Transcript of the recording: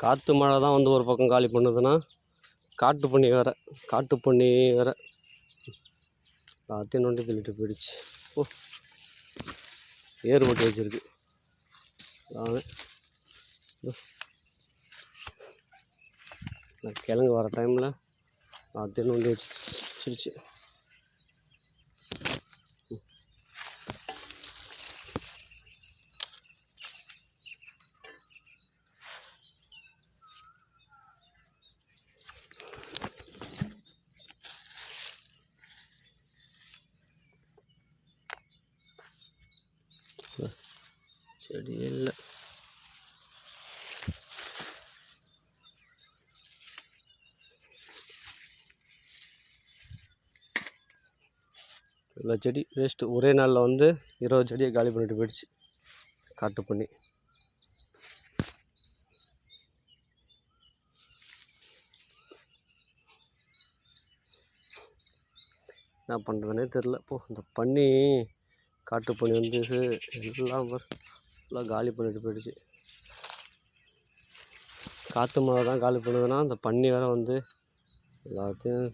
காற்று மழை தான் வந்து ஒரு பக்கம் காலி பண்ணுதுன்னா, காட்டுப்பன்னி வேறு எல்லாத்தையும் நோண்டி தள்ளிட்டு போயிடுச்சு. ஓ, ஏறு ஓட்டி வச்சுருக்கு. கிழங்கு வர டைமில் எல்லாத்தையும் நோண்டி வச்சிருச்சு. செடி இல்லை. எல்லா செடி வேஸ்ட்டு. ஒரே நாளில் வந்து 20 செடியை காலி பண்ணிட்டு போயிடுச்சு காட்டுப்பன்னி. என்ன பண்ணுறதுனே தெரில. இந்த பன்னி காட்டுப்பன்னி வந்து எல்லாம் காலி பண்ணிட்டு போயிடுச்சு. காற்று மழை தான் காலி பண்ணுதுன்னா, அந்த பன்னி வேறு வந்து எல்லாத்தையும்